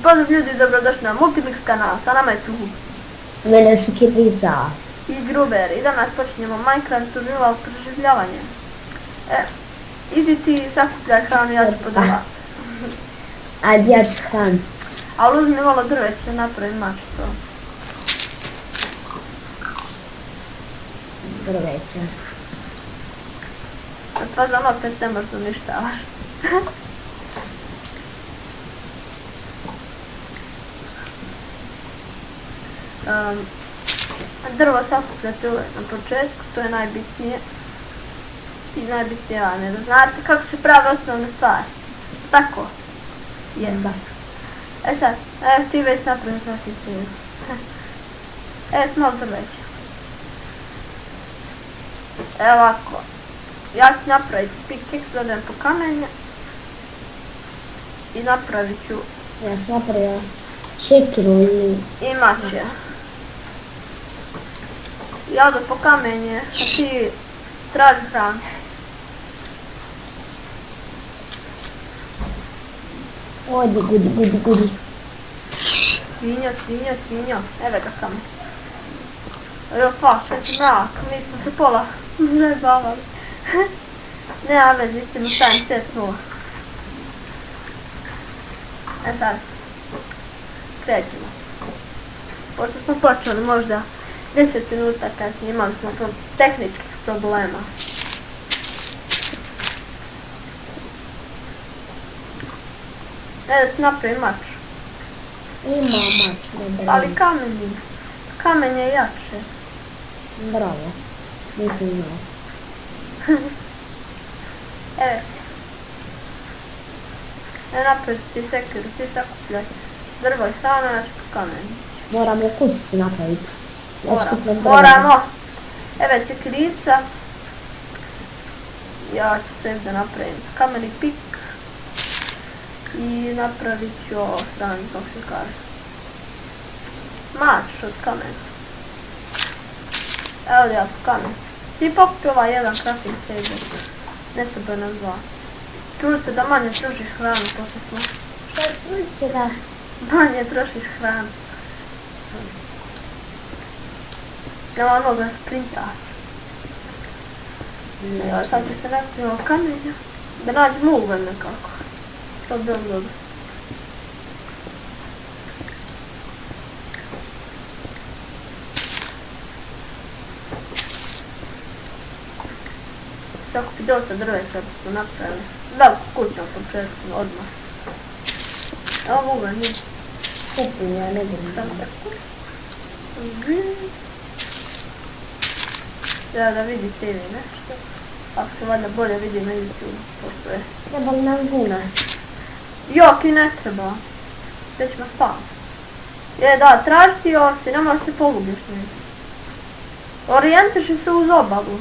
Pozdrav ljudi, dobrodošli na Multimix kanal, sa nama je tu Mene su Kirica i Gruber i danas počinjemo Minecraft survival preživljavanje. Idi ti sakupljaj hranu, ja ću podavati. Ajde, ja ću hran. Ali uzmi malo drveće, napravim mač to. Drveće. Pa za opet ne možda uništavaš. Drvo sakupljate uvijek na početku, to je najbitnije. I najbitnije vam je da znate kako se pravi osnovne stvari. Tako? Da. E sad, evo ti već napravim svaki cilj. Evo malo drveća. Evo ovako. Ja ću napraviti pickaxe, dodajem po kamenje. I napravit ću... Ja sam napravila šekiru i mače. Ja odo po kamenje, a ti traži hranu. Odi, gudi. Svinjo, evo ga kamen. Evo pa, sad će mrak, mi smo se pola zajebavali. Nema veze, idemo stavim set 0. E sad, krećemo. Pošto smo počeli možda 10 minuta kasnije, imali smo tehničkih problema. Da ti napravim mač. Ima mač, ne Ali kamen je jače. Bravo. Nisam znao. Evo ti. Napraviti ti sekiru, ti sakupljaj drvo i hranu, ja ću po kamenu. Moramo kućice napraviti. Moramo. Evo sekirica. Ja ću sebi da napravim kameni pik. I napravit ću ovo strani, kako se kaže. Mač od kamena. Evo da ja po kamen. Ti pokupi ovaj jedan crafting table. Ne treba nam dva. Trudi se da manje trošiš hranu, pošto smo. Što trudi se da? Manje trošiš hranu. Nema mnogo sprinta. Evo sad će se napravimo kamenja. Da nađemo ugalj nekako. To bi bilo dobro. Sakupi dosta drveća bismo napravili. Veliku kuću na početku, odmah. Evo ugalj nije. Kupim, ja ne budem. Treba da vidite ili nešto. Ako se valjda bolje vidi na YouTube, pošto je. Treba li nam vuna? Jok i ne treba. Gdje ćemo spavati? Da, traži ti ovce, nemoj se pogubiš negdje. Orijentiši se uz obalu.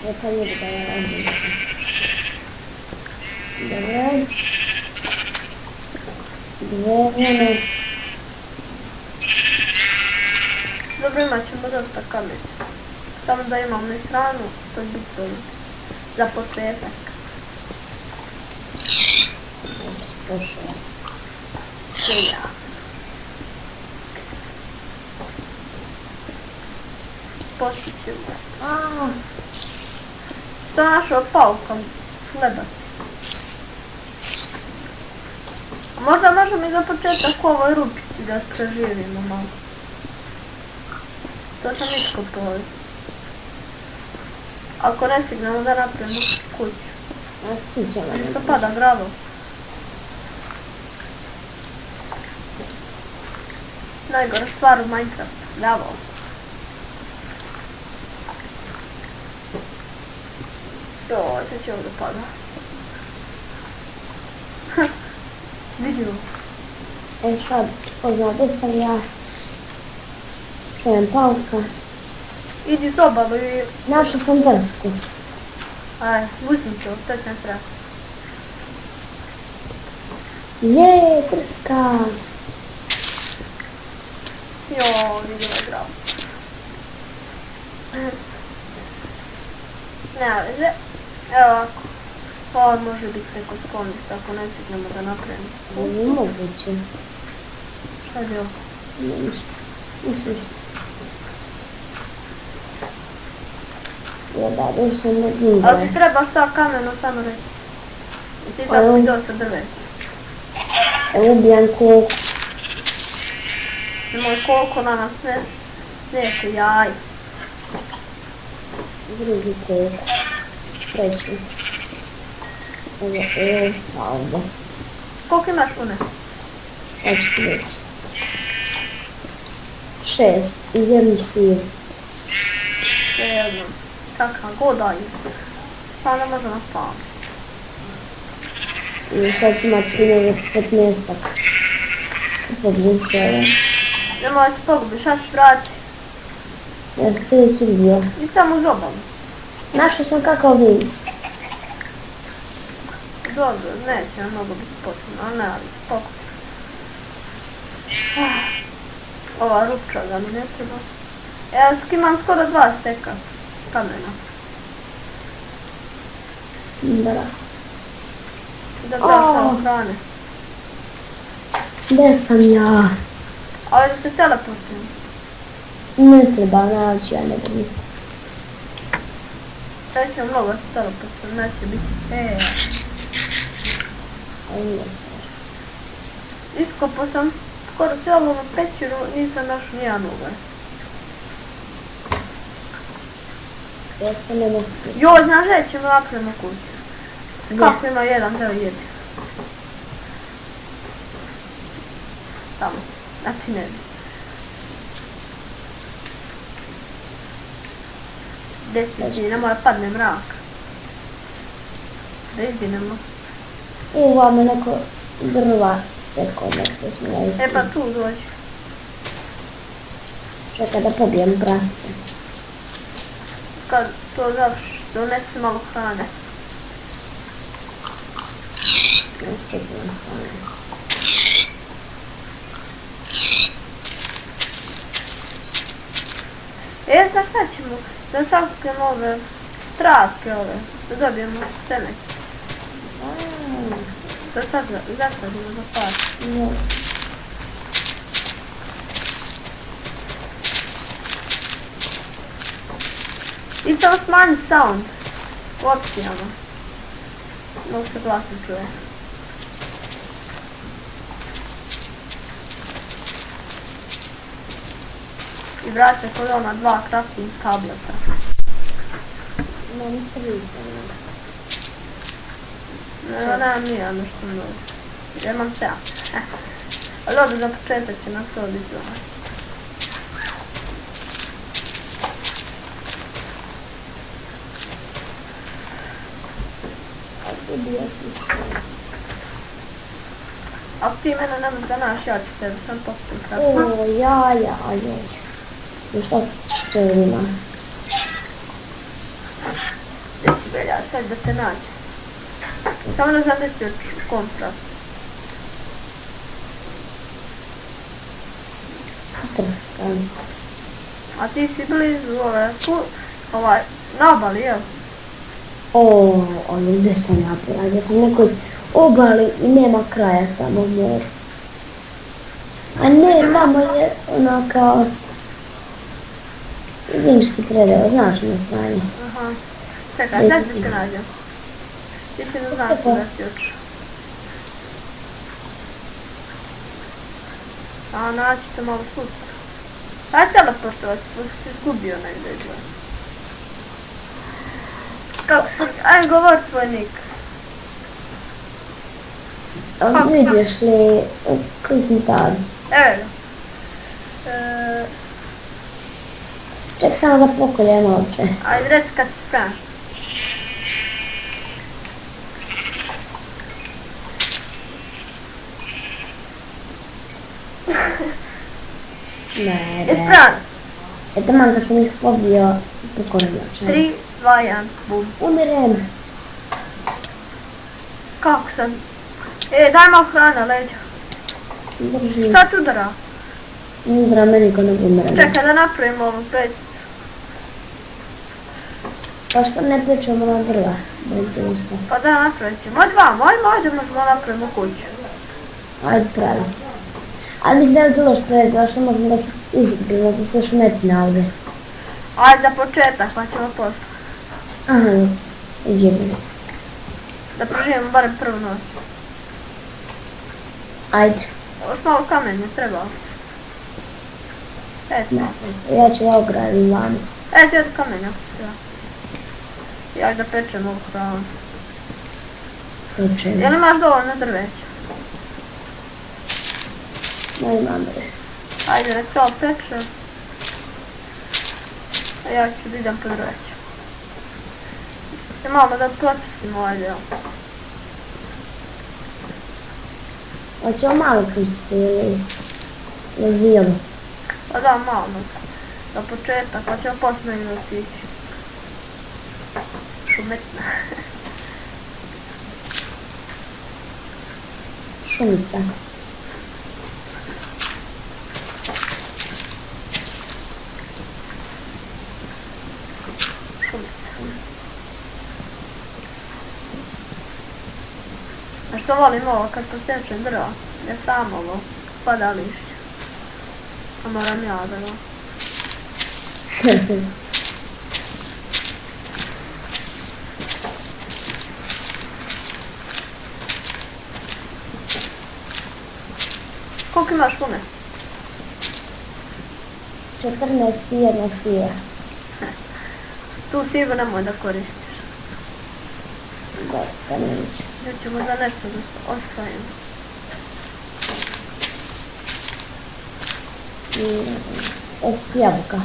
Neka vidi da ja radim. Dobro. Dvojeno. Dobro, imat ćemo dosta kamena. Samo da imamo i hranu, to je bitno za početak. Pošao. Ja. Poslije ćemo. Što našao paukom? Hlebac. Možda možemo i za početak u ovoj rupici da preživimo malo. To sam iskopao. Ako ne stignemo da napravimo kuću. A stićemo. Što pada gravo. Najgora stvar u Minecraftu. Gravo. Joj, sad će ovdje pada. Vidimo. E sad, pozadu sam ja. Čujem pauka. Idi uz obalu i... Našao sam desku. Aj, uzmi to, to će ne treba. Jeee, trska! Joj, vidimo je gravo. Nema veze. Evo ovako. Pa može biti neko sklonište ako ne stignemo da napravimo. Ovo je moguće. Šta je bilo? Ne, ništa. Ništa. Ja da, došli sam na Ali džungle. ti treba šta kameno samo reći. I ti sad mi dosta drveća. Evo ubijam koliko. Nemoj koliko nama sneše jaj. Drugi koliko. Treći. Evo, salvo. Koliko imaš une? Evo ću reći. 6 i jednu siru. Sve jedno. Kakav god daju. Samo ne možemo spavati. I sad ima 15-ak. Zbog sve. Nemoj se pogubiš, šta si vrati? Ja sam cijeli sud bio. I samo uz obalu. Našao sam kakav vinc. Dobro, neće nam mnogo biti potrebno, ali ne radi se pokupi. Ova rupča da mi ne treba. Evo skimam skoro 2 steka kamena. Da. Da daš hrane. Gdje sam ja? Ali da te teleportujem. Ne treba naći, ja ne bih. Sad ću mnogo se teleportujem, neće biti Iskopao sam skoro cijelu ovu pećinu, nisam našao nijedan ugalj. Još se nema skriti. Joj, znaš gdje ćemo napravimo kuću? Kako ima jedan deo jezik? Tamo, a ti ne bi. Deci ti, nemoj padne mrak. Da izginemo. Vamo neko drva seko, nešto smo najti. E pa tu dođi. Čekaj da pobijem prasce. Kad to završiš, donesi malo hrane. Nešto ćemo hrane. Znaš šta ćemo? Da sakupimo ove travke ove, da dobijemo seme. Da zasadimo za par. No. I to smanji sound u opcijama. Mnogo se glasno čuje. I vraća kod ona 2 crafting tableta. Imam 3 samo. Nemam nije nešto mnogo. Ja imam 7. Ali dobro, za početak će nam to biti ono. Ako ti mene ne možeš da naš, ja ću tebi sam popim kratko. Joj. I šta sve ima? Gdje si Belja, sad da te nađem. Samo ne znam gdje si još kontra. Trskan. A ti si blizu na obali, jel? Ali gdje sam ja bila? Gdje sam nekoj obali i nema kraja tamo u moru. A ne, tamo je ono kao zimski predeo, znaš na strani. Aha. Čekaj, sad da te nađem. Ti si ne znam kuda si još. A naći te malo put. Ajde teleportovat, pa si izgubio negdje izgleda. Kako si, ajde govor tvoj nik. Vidiš li klikni tab? Evo ga. Ček samo da pokoljem ovce. Ajde reci kad si spreman. Ne, Je spreman? Eto man kad sam ih pobio, pokolim oče. 3, 2, 1, bum. Umirem. Kako sam? Daj malo hrana, leđa. Drži. Šta tu udara? Udara meni ko ne umirem. Čekaj da napravimo ovo pet. Pa što ne pečemo na drva? Dosta. Pa da, napravit ćemo. Od vamo, ajde možemo napravimo kuću. Ajde pravi. Ali mislim da je bilo što što možemo da se izgrimo, da to šumetina ovdje. Ajde za početak, pa ćemo posle. Aha, idemo. Da proživimo barem prvu noć. Ajde. Još malo kamenja treba ovdje. Eto. Ja ću da ogradim vamo. Eto od kamenja. I ajde da pečemo ovu hranu. Pečemo. Jel imaš dovoljno drveća? Ne imam bre. Ajde, nek se ovo peče. A ja ću da idem po drveće. I malo da počistimo ovaj deo. Hoćemo malo pustiti ili vijelo. Pa da, malo. Za početak, pa ćemo poslije negdje otići. Šumetna. Šumica. A što volim ovo kad posjećam drva, ne samo ovo, pada lišće. A moram ja da ovo. Koliko imaš šume? 14 i jedna sija. Tu sigurno nemoj da koristiš. Da neću. Da ćemo za nešto da ostavimo. Od jabuka.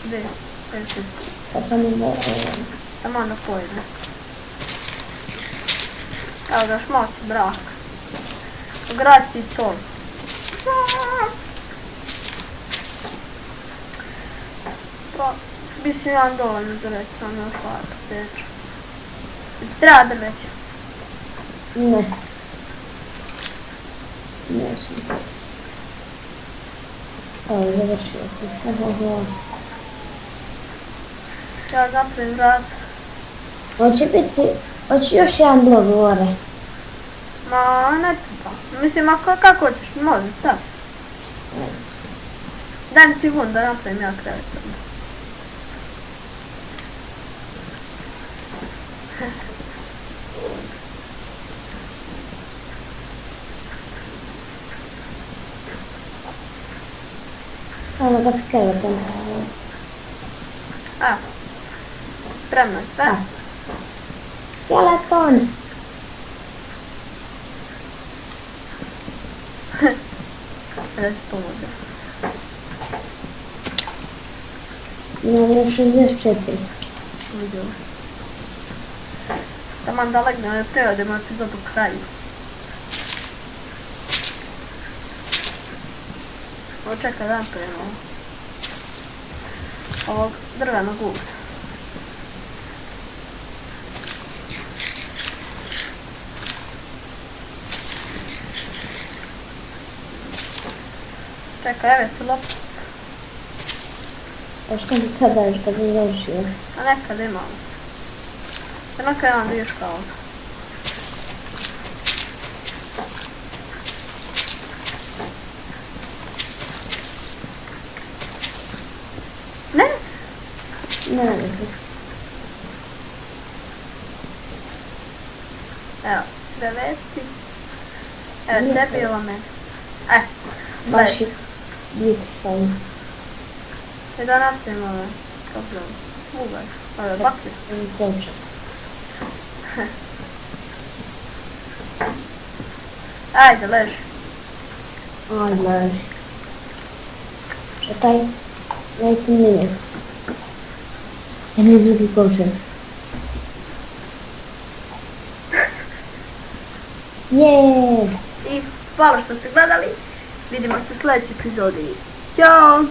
Gdje? Eto. Kad sam imao... Tamo da pojede. Evo daš moći brak. Ugraditi to. Pa, mislim imam dovoljno drveća, samo još ovaj posjećam. Ti treba drveća? Ne. Neću. Evo, završio sam. Ja napravim vrat. Hoće još jedan blok gore. Ma, ne treba. Mislim, ako kako hoćeš, može, stav. Daj mi ti vun da napravim ja krevet. Evo ga skeleton. Evo. Spremno je sve. Skeleton! Da ti pomože. Imam još 64. Vidio. Taman da legne ove prevodimo epizodu kraju. Ovo čekaj da napravimo ovog drvenog uglja. Čekaj, evo ti loptu. A što bi sad daš kad sam završio? A nekad imam. Nekad imam viška ovdje. Ne? Ne znam. Evo, dreveci. Evo tebi ovo meni. Baš je beautiful. I da napravimo ove, kako zove, ugalj, ove baklje. Ploče. Ajde, leži. Ajde, leži. Čekaj, daj ti minut. Jedni drugi kovčeg. Jeee! I hvala što ste gledali. Vidimo se u sljedećoj epizodi. Ćao!